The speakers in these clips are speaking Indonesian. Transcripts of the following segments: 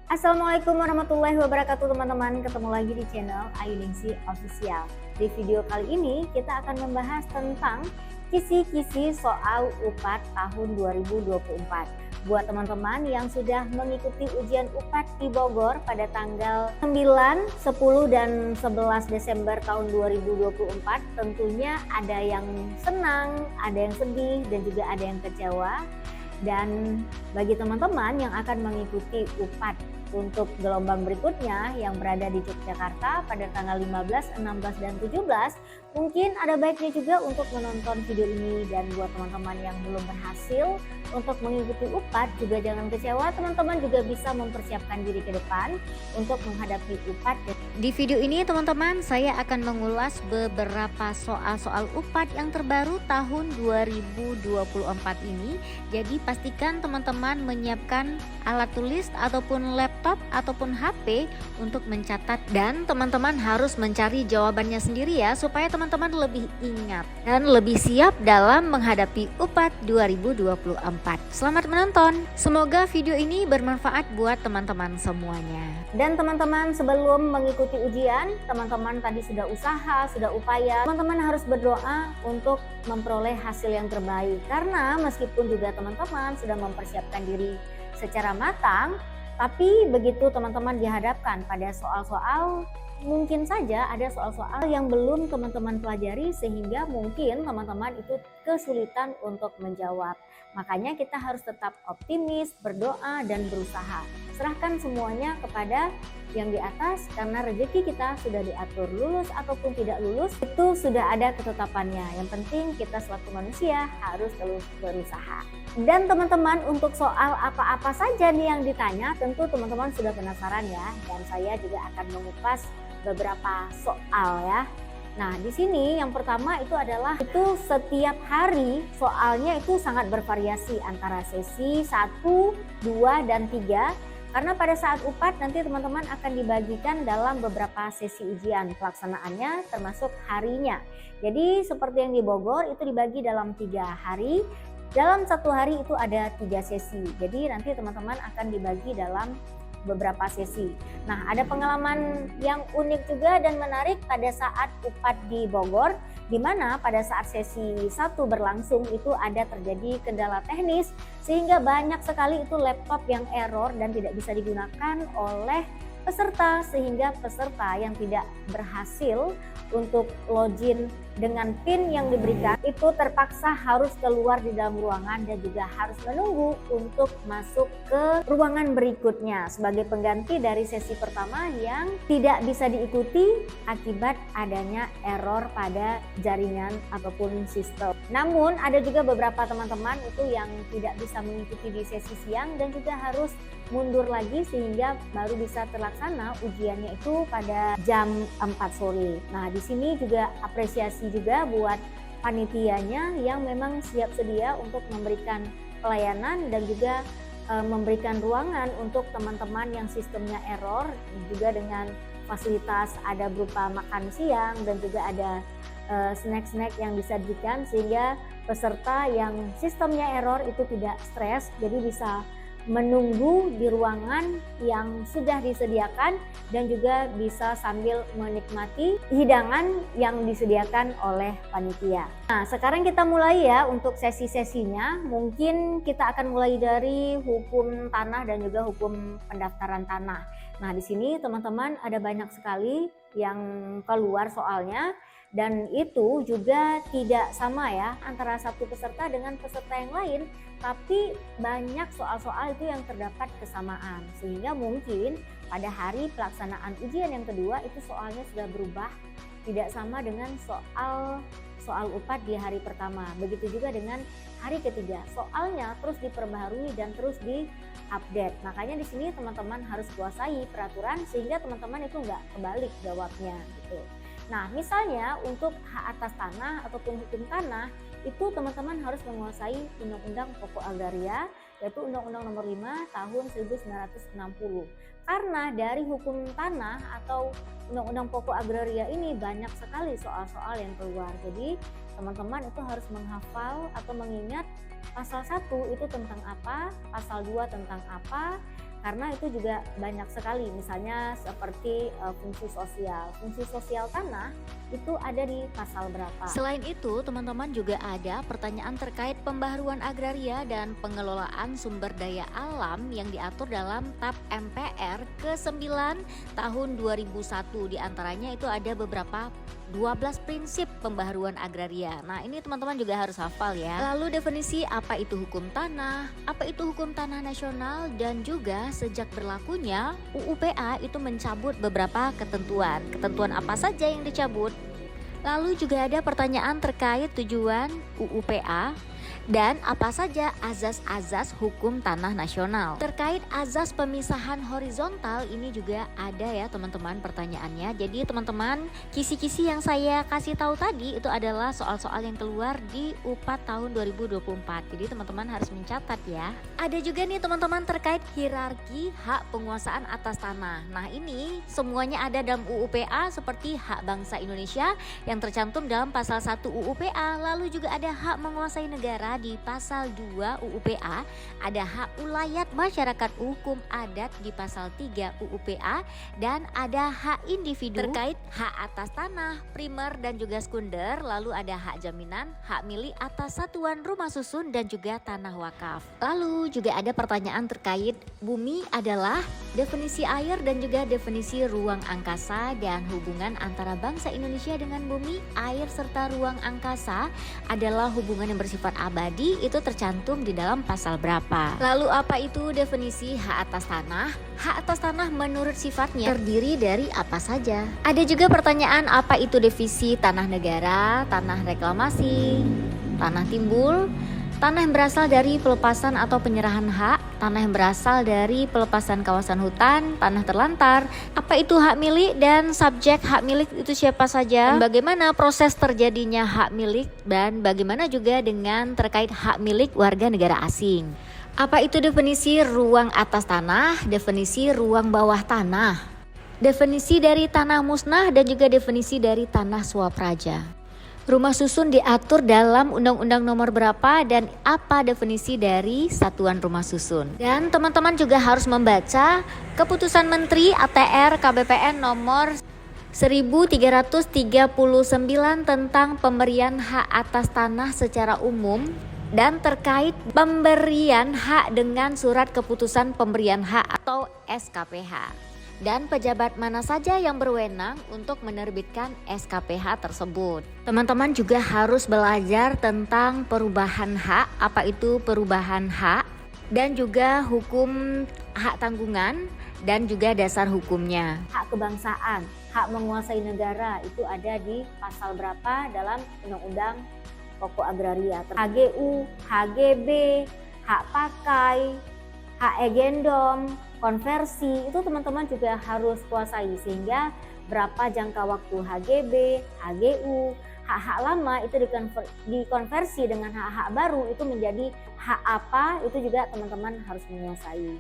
Assalamualaikum warahmatullahi wabarakatuh teman-teman. Ketemu lagi di channel Ayu Ningsi Official. Di video kali ini kita akan membahas tentang kisi-kisi soal UPAD tahun 2024. Buat teman-teman yang sudah mengikuti ujian UPAD di Bogor pada tanggal 9, 10, dan 11 Desember tahun 2024, tentunya ada yang senang, ada yang sedih, dan juga ada yang kecewa. Dan bagi teman-teman yang akan mengikuti UPAD untuk gelombang berikutnya yang berada di Yogyakarta pada tanggal 15, 16, dan 17, mungkin ada baiknya juga untuk menonton video ini. Dan buat teman-teman yang belum berhasil untuk mengikuti UPAD juga jangan kecewa, teman-teman juga bisa mempersiapkan diri ke depan untuk menghadapi UPAD. Di video ini teman-teman saya akan mengulas beberapa soal-soal UPAD yang terbaru tahun 2024 ini. Jadi pastikan teman-teman menyiapkan alat tulis ataupun laptop ataupun HP untuk mencatat, dan teman-teman harus mencari jawabannya sendiri ya, supaya teman-teman lebih ingat dan lebih siap dalam menghadapi UPAD 2024. Selamat menonton. Semoga video ini bermanfaat buat teman-teman semuanya. Dan teman-teman sebelum mengikuti ujian, teman-teman tadi sudah usaha, sudah upaya, teman-teman harus berdoa untuk memperoleh hasil yang terbaik. Karena meskipun juga teman-teman sudah mempersiapkan diri secara matang, tapi begitu teman-teman dihadapkan pada soal-soal, mungkin saja ada soal-soal yang belum teman-teman pelajari sehingga mungkin teman-teman itu kesulitan untuk menjawab. Makanya kita harus tetap optimis, berdoa, dan berusaha. Serahkan semuanya kepada yang di atas, karena rezeki kita sudah diatur, lulus ataupun tidak lulus itu sudah ada ketetapannya. Yang penting kita selaku manusia harus terus berusaha. Dan teman-teman, untuk soal apa-apa saja nih yang ditanya, tentu teman-teman sudah penasaran ya, dan saya juga akan mengupas beberapa soal ya. Nah, di sini yang pertama itu adalah setiap hari soalnya itu sangat bervariasi antara sesi 1, 2, dan 3. Karena pada saat UPAD nanti teman-teman akan dibagikan dalam beberapa sesi ujian pelaksanaannya termasuk harinya. Jadi seperti yang di Bogor itu dibagi dalam 3 hari. Dalam satu hari itu ada 3 sesi. Jadi nanti teman-teman akan dibagi dalam beberapa sesi. Nah, ada pengalaman yang unik juga dan menarik pada saat UPAD di Bogor, di mana pada saat sesi 1 berlangsung itu ada terjadi kendala teknis sehingga banyak sekali itu laptop yang error dan tidak bisa digunakan oleh peserta, sehingga peserta yang tidak berhasil untuk login dengan PIN yang diberikan itu terpaksa harus keluar di dalam ruangan dan juga harus menunggu untuk masuk ke ruangan berikutnya sebagai pengganti dari sesi pertama yang tidak bisa diikuti akibat adanya error pada jaringan ataupun sistem. Namun ada juga beberapa teman-teman itu yang tidak bisa mengikuti di sesi siang dan juga harus mundur lagi sehingga baru bisa terlaksana ujiannya itu pada jam 4 sore. Nah, di sini juga apresiasi juga buat panitianya yang memang siap sedia untuk memberikan pelayanan dan juga memberikan ruangan untuk teman-teman yang sistemnya error, juga dengan fasilitas ada berupa makan siang dan juga ada snack-snack yang disajikan sehingga peserta yang sistemnya error itu tidak stres, jadi bisa menunggu di ruangan yang sudah disediakan dan juga bisa sambil menikmati hidangan yang disediakan oleh panitia. Nah, sekarang kita mulai ya untuk sesi-sesinya. Mungkin kita akan mulai dari hukum tanah dan juga hukum pendaftaran tanah. Nah, di sini teman-teman ada banyak sekali yang keluar soalnya. Dan itu juga tidak sama ya antara satu peserta dengan peserta yang lain, tapi banyak soal-soal itu yang terdapat kesamaan, sehingga mungkin pada hari pelaksanaan ujian yang kedua itu soalnya sudah berubah, tidak sama dengan soal UPAD di hari pertama. Begitu juga dengan hari ketiga, soalnya terus diperbaharui dan terus diupdate. Makanya di sini teman-teman harus kuasai peraturan sehingga teman-teman itu nggak kebalik jawabnya gitu. Nah, misalnya untuk hak atas tanah ataupun hukum tanah itu teman-teman harus menguasai Undang-Undang Pokok Agraria, yaitu Undang-Undang Nomor 5 Tahun 1960. Karena dari hukum tanah atau Undang-Undang Pokok Agraria ini banyak sekali soal-soal yang keluar. Jadi teman-teman itu harus menghafal atau mengingat pasal 1 itu tentang apa, pasal 2 tentang apa, karena itu juga banyak sekali, misalnya seperti fungsi sosial. Fungsi sosial tanah itu ada di pasal berapa. Selain itu, teman-teman juga ada pertanyaan terkait pembaharuan agraria dan pengelolaan sumber daya alam yang diatur dalam TAP MPR ke-9 tahun 2001. Di antaranya itu ada beberapa 12 prinsip pembaharuan agraria. Nah, ini teman-teman juga harus hafal ya. Lalu definisi apa itu hukum tanah, apa itu hukum tanah nasional, dan juga sejak berlakunya UUPA itu mencabut beberapa ketentuan. Ketentuan apa saja yang dicabut? Lalu juga ada pertanyaan terkait tujuan UUPA dan apa saja azas-azas hukum tanah nasional. Terkait azas pemisahan horizontal ini juga ada ya teman-teman pertanyaannya. Jadi teman-teman, kisi-kisi yang saya kasih tahu tadi itu adalah soal-soal yang keluar di UPAT tahun 2024. Jadi teman-teman harus mencatat ya. Ada juga nih teman-teman terkait hierarki hak penguasaan atas tanah. Nah, ini semuanya ada dalam UUPA seperti hak bangsa Indonesia yang tercantum dalam pasal 1 UUPA. Lalu juga ada hak menguasai negara di pasal 2 UUPA, ada hak ulayat masyarakat hukum adat di pasal 3 UUPA, dan ada hak individu terkait hak atas tanah, primer dan juga sekunder. Lalu ada hak jaminan, hak milik atas satuan rumah susun dan juga tanah wakaf. Lalu juga ada pertanyaan terkait bumi adalah definisi air dan juga definisi ruang angkasa dan hubungan antara bangsa Indonesia dengan bumi, air serta ruang angkasa adalah hubungan yang bersifat abadi. Itu tercantum di dalam pasal berapa. Lalu apa itu definisi hak atas tanah? Hak atas tanah menurut sifatnya terdiri dari apa saja? Ada juga pertanyaan apa itu definisi tanah negara, tanah reklamasi, tanah timbul, tanah yang berasal dari pelepasan atau penyerahan hak, tanah yang berasal dari pelepasan kawasan hutan, tanah terlantar, apa itu hak milik dan subjek hak milik itu siapa saja, dan bagaimana proses terjadinya hak milik, dan bagaimana juga dengan terkait hak milik warga negara asing. Apa itu definisi ruang atas tanah, definisi ruang bawah tanah, definisi dari tanah musnah, dan juga definisi dari tanah swapraja. Rumah susun diatur dalam Undang-Undang Nomor berapa dan apa definisi dari satuan rumah susun. Dan teman-teman juga harus membaca Keputusan Menteri ATR KBPN nomor 1339 tentang pemberian hak atas tanah secara umum dan terkait pemberian hak dengan surat keputusan pemberian hak atau SKPH. Dan pejabat mana saja yang berwenang untuk menerbitkan SKPH tersebut. Teman-teman juga harus belajar tentang perubahan hak, apa itu perubahan hak, dan juga hukum hak tanggungan, dan juga dasar hukumnya. Hak kebangsaan, hak menguasai negara itu ada di pasal berapa dalam Undang-Undang Pokok Agraria. HGU, HGB, hak pakai, hak egendom, konversi, itu teman-teman juga harus kuasai, sehingga berapa jangka waktu HGB, HGU, hak-hak lama itu dikonversi dengan hak-hak baru itu menjadi hak apa, itu juga teman-teman harus menguasai.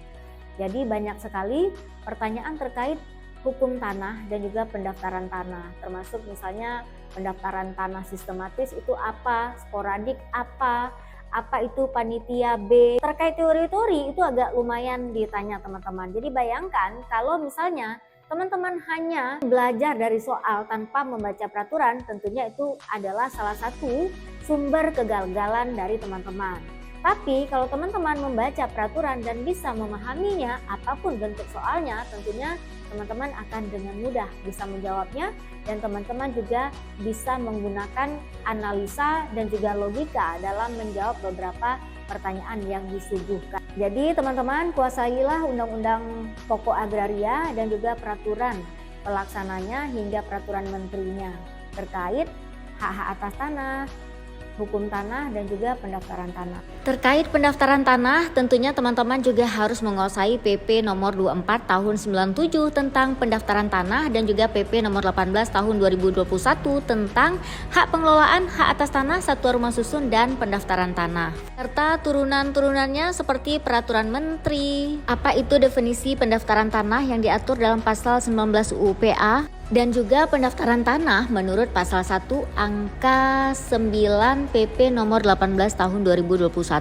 Jadi banyak sekali pertanyaan terkait hukum tanah dan juga pendaftaran tanah, termasuk misalnya pendaftaran tanah sistematis itu apa, sporadik apa itu panitia B. Terkait teori-teori itu agak lumayan ditanya teman-teman. Jadi bayangkan kalau misalnya teman-teman hanya belajar dari soal tanpa membaca peraturan, tentunya itu adalah salah satu sumber kegagalan dari teman-teman. Tapi kalau teman-teman membaca peraturan dan bisa memahaminya, apapun bentuk soalnya, tentunya teman-teman akan dengan mudah bisa menjawabnya, dan teman-teman juga bisa menggunakan analisa dan juga logika dalam menjawab beberapa pertanyaan yang disuguhkan. Jadi teman-teman kuasailah Undang-Undang Pokok Agraria dan juga peraturan pelaksananya hingga peraturan menterinya terkait hak-hak atas tanah, hukum tanah, dan juga pendaftaran tanah. Terkait pendaftaran tanah, tentunya teman-teman juga harus menguasai PP nomor 24 tahun 97 tentang pendaftaran tanah dan juga PP nomor 18 tahun 2021 tentang hak pengelolaan hak atas tanah, satuan rumah susun, dan pendaftaran tanah. Serta turunan-turunannya seperti peraturan menteri, apa itu definisi pendaftaran tanah yang diatur dalam pasal 19 UUPA, dan juga pendaftaran tanah menurut pasal 1 angka 9 PP nomor 18 tahun 2021.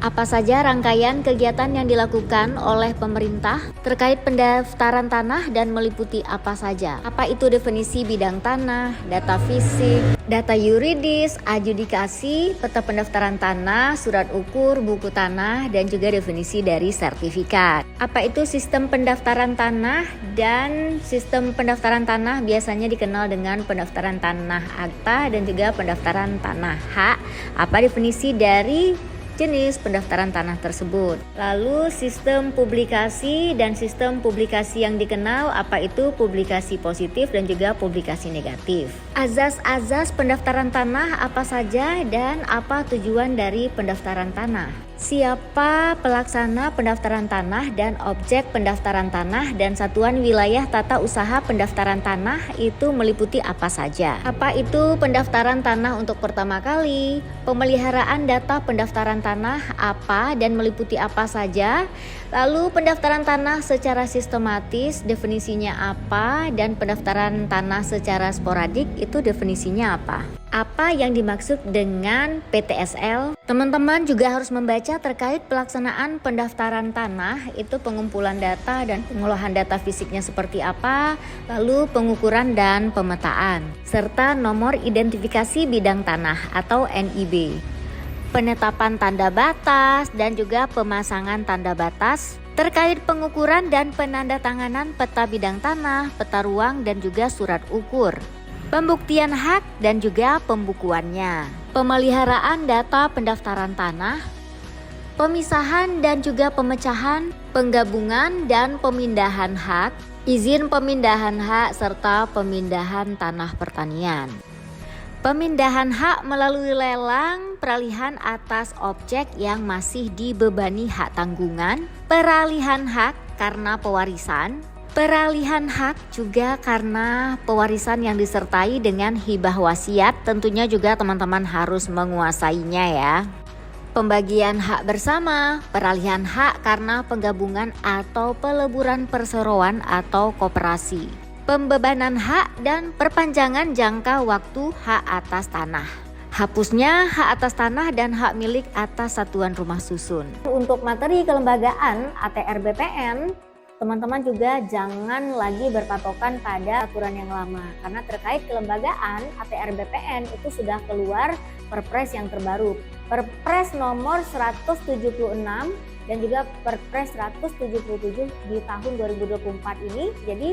Apa saja rangkaian kegiatan yang dilakukan oleh pemerintah terkait pendaftaran tanah dan meliputi apa saja? Apa itu definisi bidang tanah, data fisik, data yuridis, adjudikasi, peta pendaftaran tanah, surat ukur, buku tanah, dan juga definisi dari sertifikat. Apa itu sistem pendaftaran tanah? Dan sistem pendaftaran tanah biasanya dikenal dengan pendaftaran tanah akta dan juga pendaftaran tanah hak. Apa definisi dari jenis pendaftaran tanah tersebut? Lalu sistem publikasi dan sistem publikasi yang dikenal, apa itu publikasi positif dan juga publikasi negatif. Azas-azas pendaftaran tanah apa saja dan apa tujuan dari pendaftaran tanah? Siapa pelaksana pendaftaran tanah dan objek pendaftaran tanah dan satuan wilayah tata usaha pendaftaran tanah itu meliputi apa saja? Apa itu pendaftaran tanah untuk pertama kali? Pemeliharaan data pendaftaran tanah apa dan meliputi apa saja? Lalu pendaftaran tanah secara sistematis definisinya apa, dan pendaftaran tanah secara sporadik itu definisinya apa? Apa yang dimaksud dengan PTSL? Teman-teman juga harus membaca terkait pelaksanaan pendaftaran tanah, itu pengumpulan data dan pengolahan data fisiknya seperti apa, lalu pengukuran dan pemetaan, serta nomor identifikasi bidang tanah atau NIB. Penetapan tanda batas dan juga pemasangan tanda batas terkait pengukuran dan penandatanganan peta bidang tanah, peta ruang dan juga surat ukur. Pembuktian hak dan juga pembukuannya. Pemeliharaan data pendaftaran tanah, pemisahan dan juga pemecahan, penggabungan dan pemindahan hak, izin pemindahan hak serta pemindahan tanah pertanian. Pemindahan hak melalui lelang, peralihan atas objek yang masih dibebani hak tanggungan, peralihan hak karena pewarisan, peralihan hak juga karena pewarisan yang disertai dengan hibah wasiat, tentunya juga teman-teman harus menguasainya ya. Pembagian hak bersama, peralihan hak karena penggabungan atau peleburan perseroan atau koperasi. Pembebanan hak dan perpanjangan jangka waktu hak atas tanah. Hapusnya hak atas tanah dan hak milik atas satuan rumah susun. Untuk materi kelembagaan ATR BPN, teman-teman juga jangan lagi berpatokan pada aturan yang lama, karena terkait kelembagaan ATR BPN itu sudah keluar Perpres yang terbaru, Perpres nomor 176 dan juga Perpres 177 di tahun 2024 ini. Jadi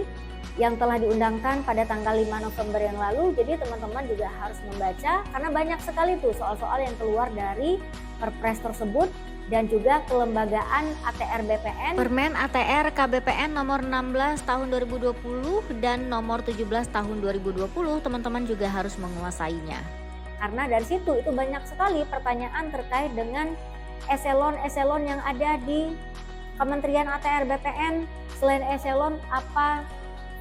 yang telah diundangkan pada tanggal 5 November yang lalu. Jadi teman-teman juga harus membaca karena banyak sekali tuh soal-soal yang keluar dari Perpres tersebut, dan juga kelembagaan ATR BPN. Permen ATR KBPN nomor 16 tahun 2020 dan nomor 17 tahun 2020, teman-teman juga harus menguasainya. Karena dari situ itu banyak sekali pertanyaan terkait dengan eselon-eselon yang ada di Kementerian ATR BPN. Selain eselon, apa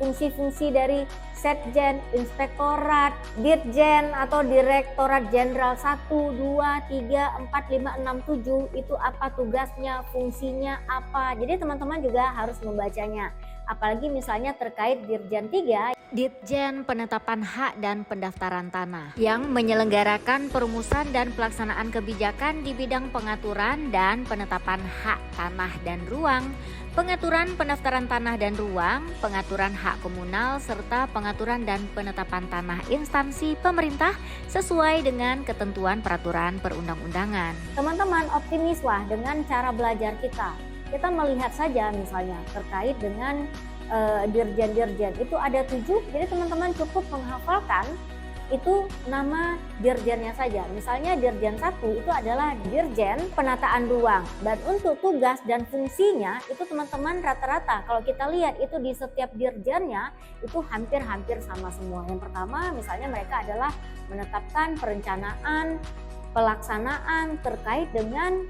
fungsi-fungsi dari Setjen, Inspektorat, Dirjen atau Direktorat Jenderal 1, 2, 3, 4, 5, 6, 7 itu apa tugasnya, fungsinya apa. Jadi teman-teman juga harus membacanya. Apalagi misalnya terkait Dirjen 3, Ditjen Penetapan Hak dan Pendaftaran Tanah, yang menyelenggarakan perumusan dan pelaksanaan kebijakan di bidang pengaturan dan penetapan hak tanah dan ruang, pengaturan pendaftaran tanah dan ruang, pengaturan hak komunal, serta pengaturan dan penetapan tanah instansi pemerintah sesuai dengan ketentuan peraturan perundang-undangan. Teman-teman optimislah dengan cara belajar kita. Kita melihat saja misalnya terkait dengan dirjen-dirjen itu ada 7, jadi teman-teman cukup menghafalkan itu nama dirjennya saja. Misalnya Dirjen 1 itu adalah Dirjen Penataan Ruang, dan untuk tugas dan fungsinya itu teman-teman rata-rata kalau kita lihat itu di setiap dirjennya itu hampir-hampir sama semua. Yang pertama misalnya mereka adalah menetapkan perencanaan, pelaksanaan terkait dengan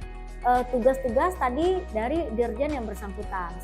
tugas-tugas tadi dari dirjen yang bersangkutan,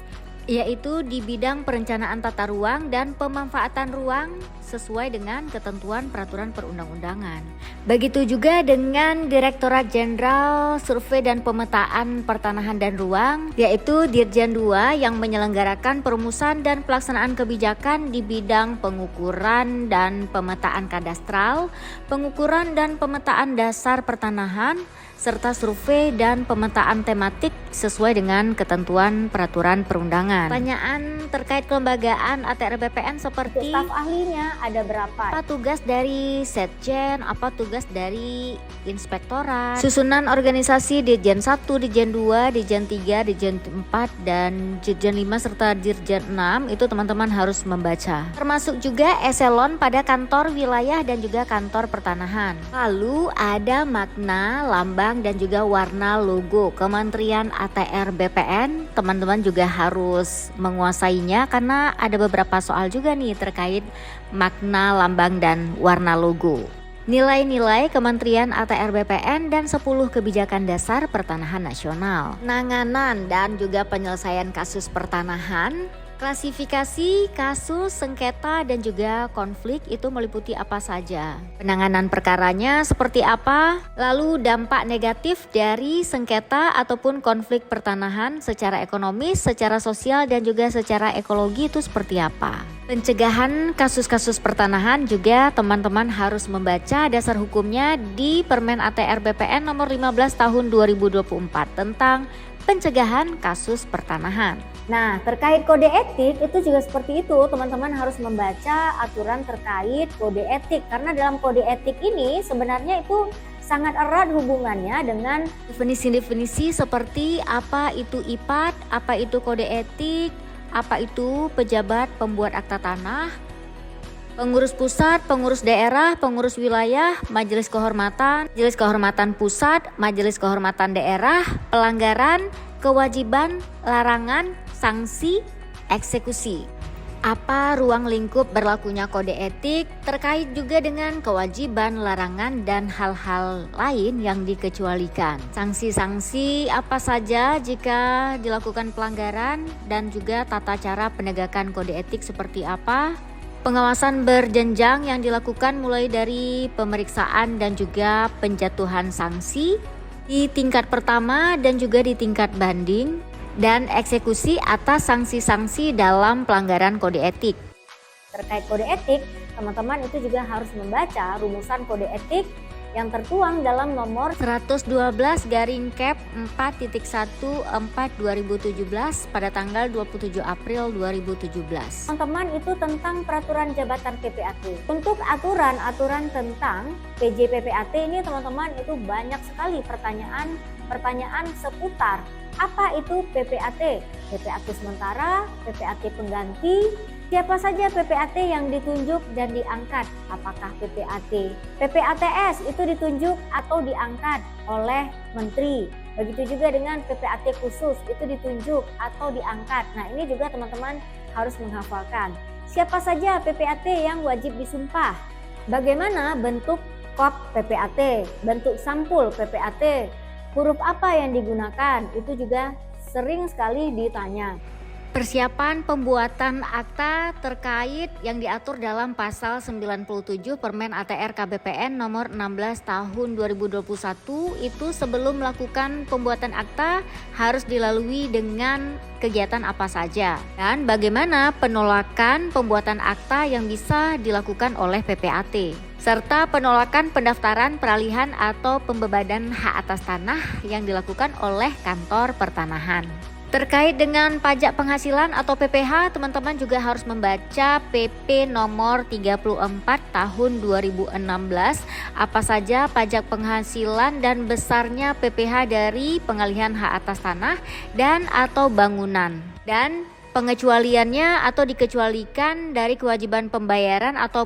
yaitu di bidang perencanaan tata ruang dan pemanfaatan ruang sesuai dengan ketentuan peraturan perundang-undangan. Begitu juga dengan Direktorat Jenderal Survei dan Pemetaan Pertanahan dan Ruang, yaitu Dirjen 2 yang menyelenggarakan perumusan dan pelaksanaan kebijakan di bidang pengukuran dan pemetaan kadastral, pengukuran dan pemetaan dasar pertanahan, serta survei dan pemetaan tematik sesuai dengan ketentuan peraturan perundangan. Pertanyaan terkait kelembagaan ATR BPN seperti staf ahlinya ada berapa? Apa tugas dari Setjen, apa tugas dari Inspektorat, susunan organisasi Dirjen 1, Dirjen 2, Dirjen 3, Dirjen 4, dan Dirjen 5 serta Dirjen 6 itu teman-teman harus membaca. Termasuk juga eselon pada kantor wilayah dan juga kantor pertanahan. Lalu ada makna, lambang, dan juga warna logo Kementerian ATR BPN. Teman-teman juga harus menguasainya karena ada beberapa soal juga nih terkait makna, lambang, dan warna logo. Nilai-nilai Kementerian ATR BPN dan 10 kebijakan dasar pertanahan nasional. Penanganan dan juga penyelesaian kasus pertanahan. Klasifikasi kasus, sengketa, dan juga konflik itu meliputi apa saja? Penanganan perkaranya seperti apa? Lalu dampak negatif dari sengketa ataupun konflik pertanahan secara ekonomis, secara sosial, dan juga secara ekologi itu seperti apa? Pencegahan kasus-kasus pertanahan juga teman-teman harus membaca dasar hukumnya di Permen ATR BPN nomor 15 tahun 2024 tentang pencegahan kasus pertanahan. Nah, terkait kode etik itu juga seperti itu, teman-teman harus membaca aturan terkait kode etik karena dalam kode etik ini sebenarnya itu sangat erat hubungannya dengan definisi-definisi seperti apa itu IPAT, apa itu kode etik, apa itu pejabat pembuat akta tanah, pengurus pusat, pengurus daerah, pengurus wilayah, majelis kehormatan pusat, majelis kehormatan daerah, pelanggaran, kewajiban, larangan, sanksi, eksekusi. Apa ruang lingkup berlakunya kode etik terkait juga dengan kewajiban, larangan, dan hal-hal lain yang dikecualikan. Sanksi-sanksi apa saja jika dilakukan pelanggaran dan juga tata cara penegakan kode etik seperti apa. Pengawasan berjenjang yang dilakukan mulai dari pemeriksaan dan juga penjatuhan sanksi di tingkat pertama dan juga di tingkat banding, dan eksekusi atas sanksi-sanksi dalam pelanggaran kode etik. Terkait kode etik, teman-teman itu juga harus membaca rumusan kode etik yang tertuang dalam nomor 112/4.14/2017 pada tanggal 27 April 2017. Teman-teman itu tentang peraturan jabatan PPAT. Untuk aturan-aturan tentang PJ PPAT ini teman-teman itu banyak sekali pertanyaan seputar apa itu PPAT, PPAT sementara, PPAT pengganti, siapa saja PPAT yang ditunjuk dan diangkat, apakah PPATS itu ditunjuk atau diangkat oleh menteri. Begitu juga dengan PPAT khusus itu ditunjuk atau diangkat. Nah, ini juga teman-teman harus menghafalkan. Siapa saja PPAT yang wajib disumpah? Bagaimana bentuk kop PPAT, bentuk sampul PPAT, huruf apa yang digunakan? Itu juga sering sekali ditanya. Persiapan pembuatan akta terkait yang diatur dalam pasal 97 Permen ATR KBPN nomor 16 tahun 2021 itu sebelum melakukan pembuatan akta harus dilalui dengan kegiatan apa saja, dan bagaimana penolakan pembuatan akta yang bisa dilakukan oleh PPAT, serta penolakan pendaftaran peralihan atau pembebanan hak atas tanah yang dilakukan oleh kantor pertanahan. Terkait dengan pajak penghasilan atau PPh, teman-teman juga harus membaca PP nomor 34 tahun 2016, apa saja pajak penghasilan dan besarnya PPh dari pengalihan hak atas tanah dan atau bangunan, dan pengecualiannya atau dikecualikan dari kewajiban pembayaran atau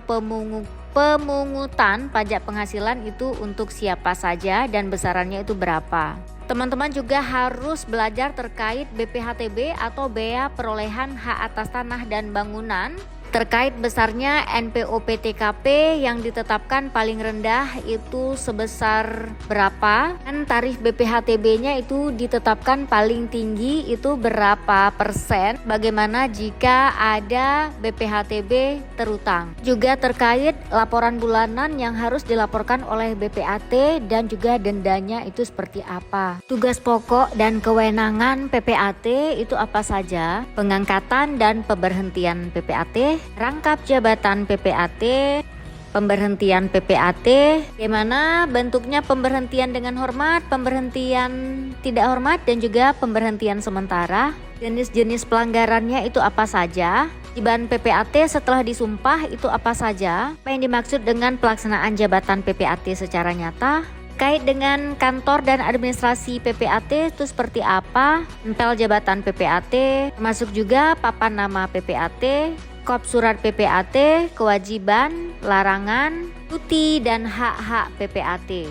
pemungutan pajak penghasilan itu untuk siapa saja dan besarannya itu berapa. Teman-teman juga harus belajar terkait BPHTB atau bea perolehan hak atas tanah dan bangunan, terkait besarnya NPOP-TKP yang ditetapkan paling rendah itu sebesar berapa, dan tarif BPHTB-nya itu ditetapkan paling tinggi itu berapa persen, bagaimana jika ada BPHTB terutang. Juga terkait laporan bulanan yang harus dilaporkan oleh BPAT dan juga dendanya itu seperti apa. Tugas pokok dan kewenangan PPAT itu apa saja, pengangkatan dan pemberhentian PPAT, rangkap jabatan PPAT, pemberhentian PPAT, bagaimana bentuknya pemberhentian dengan hormat, pemberhentian tidak hormat, dan juga pemberhentian sementara. Jenis-jenis pelanggarannya itu apa saja? Kewajiban PPAT setelah disumpah itu apa saja? Apa yang dimaksud dengan pelaksanaan jabatan PPAT secara nyata? Terkait dengan kantor dan administrasi PPAT itu seperti apa? Tempel jabatan PPAT, termasuk juga papan nama PPAT, kop surat PPAT, kewajiban, larangan, cuti, dan hak-hak PPAT.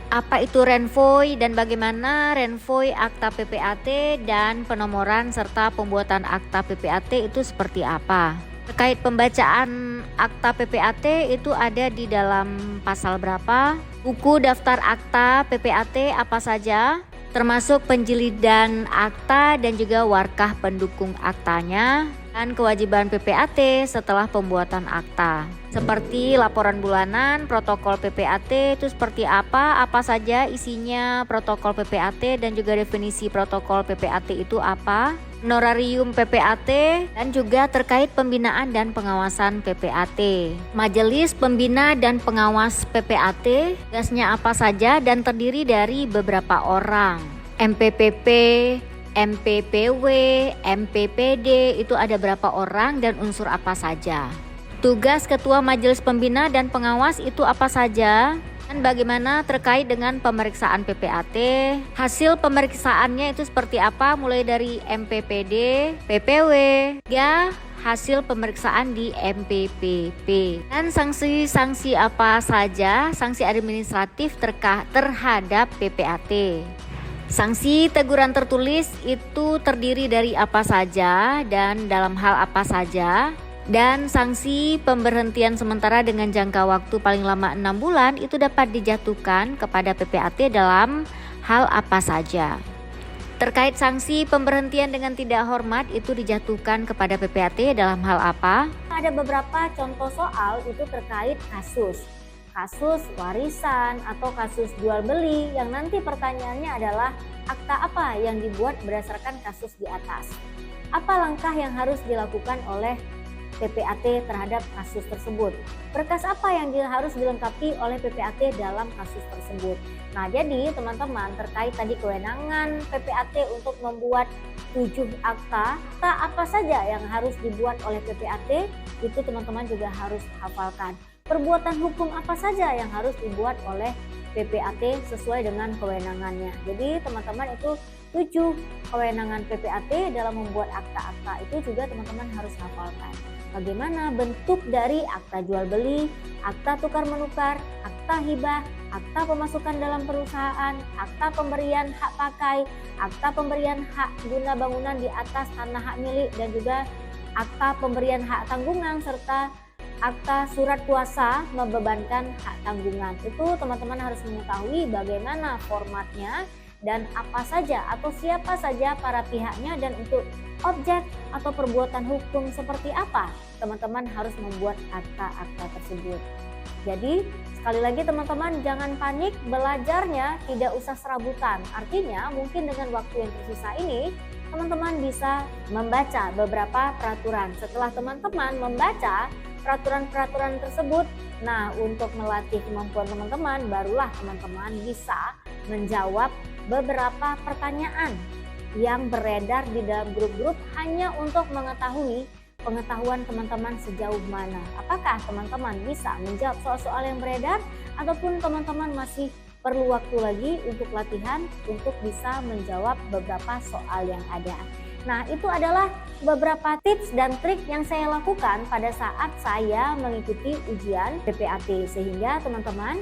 Apa itu renvoy dan bagaimana renvoy akta PPAT dan penomoran serta pembuatan akta PPAT itu seperti apa? Terkait pembacaan akta PPAT itu ada di dalam pasal berapa? Buku daftar akta PPAT apa saja? Termasuk penjilidan akta dan juga warkah pendukung aktanya, dan kewajiban PPAT setelah pembuatan akta. Seperti laporan bulanan, protokol PPAT itu seperti apa saja isinya protokol PPAT, dan juga definisi protokol PPAT itu apa, honorarium PPAT, dan juga terkait pembinaan dan pengawasan PPAT. Majelis Pembina dan Pengawas PPAT, tugasnya apa saja dan terdiri dari beberapa orang. MPPP, MPPW, MPPD itu ada berapa orang dan unsur apa saja. Tugas Ketua Majelis Pembina dan Pengawas itu apa saja, dan bagaimana terkait dengan pemeriksaan PPAT. Hasil pemeriksaannya itu seperti apa, mulai dari MPPD, PPW, hingga hasil pemeriksaan di MPPP. Dan sanksi-sanksi apa saja, sanksi administratif terhadap PPAT. Sanksi teguran tertulis itu terdiri dari apa saja dan dalam hal apa saja. Dan sanksi pemberhentian sementara dengan jangka waktu paling lama 6 bulan itu dapat dijatuhkan kepada PPAT dalam hal apa saja. Terkait sanksi pemberhentian dengan tidak hormat itu dijatuhkan kepada PPAT dalam hal apa? Ada beberapa contoh soal itu terkait kasus warisan atau kasus jual beli, yang nanti pertanyaannya adalah akta apa yang dibuat berdasarkan kasus di atas. Apa langkah yang harus dilakukan oleh PPAT terhadap kasus tersebut? Berkas apa yang harus dilengkapi oleh PPAT dalam kasus tersebut? Nah, jadi teman-teman, terkait tadi kewenangan PPAT untuk membuat 7 akta apa saja yang harus dibuat oleh PPAT, itu teman-teman juga harus hafalkan. Perbuatan hukum apa saja yang harus dibuat oleh PPAT sesuai dengan kewenangannya. Jadi teman-teman, itu 7 kewenangan PPAT dalam membuat akta-akta itu juga teman-teman harus hafalkan. Bagaimana bentuk dari akta jual beli, akta tukar menukar, akta hibah, akta pemasukan dalam perusahaan, akta pemberian hak pakai, akta pemberian hak guna bangunan di atas tanah hak milik, dan juga akta pemberian hak tanggungan, serta akta surat kuasa membebankan hak tanggungan. Itu teman-teman harus mengetahui bagaimana formatnya dan apa saja atau siapa saja para pihaknya, dan untuk objek atau perbuatan hukum seperti apa teman-teman harus membuat akta-akta tersebut. Jadi sekali lagi teman-teman, jangan panik, belajarnya tidak usah serabutan. Artinya mungkin dengan waktu yang tersisa ini teman-teman bisa membaca beberapa peraturan. Setelah teman-teman membaca peraturan-peraturan tersebut, nah untuk melatih kemampuan teman-teman, barulah teman-teman bisa menjawab beberapa pertanyaan yang beredar di dalam grup-grup hanya untuk mengetahui pengetahuan teman-teman sejauh mana. Apakah teman-teman bisa menjawab soal-soal yang beredar, ataupun teman-teman masih perlu waktu lagi untuk latihan untuk bisa menjawab beberapa soal yang ada. Nah, itu adalah beberapa tips dan trik yang saya lakukan pada saat saya mengikuti ujian PPAT, sehingga teman-teman,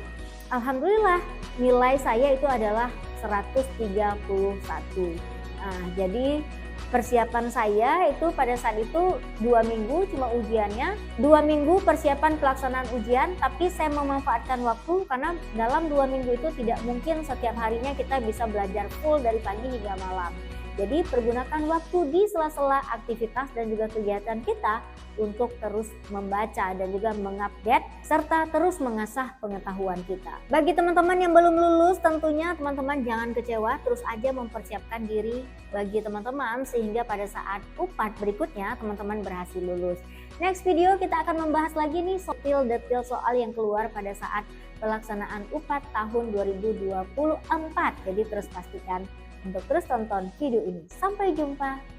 alhamdulillah nilai saya itu adalah 131. Nah, jadi persiapan saya itu pada saat itu 2 minggu cuma ujiannya, 2 minggu persiapan pelaksanaan ujian, tapi saya memanfaatkan waktu karena dalam 2 minggu itu tidak mungkin setiap harinya kita bisa belajar full dari pagi hingga malam. Jadi pergunakan waktu di sela-sela aktivitas dan juga kegiatan kita untuk terus membaca dan juga mengupdate serta terus mengasah pengetahuan kita. Bagi teman-teman yang belum lulus, tentunya teman-teman jangan kecewa, terus aja mempersiapkan diri bagi teman-teman sehingga pada saat UPAT berikutnya teman-teman berhasil lulus. Next video kita akan membahas lagi nih detail soal yang keluar pada saat pelaksanaan UPAT tahun 2024. Jadi terus pastikan untuk terus tonton video ini. Sampai jumpa.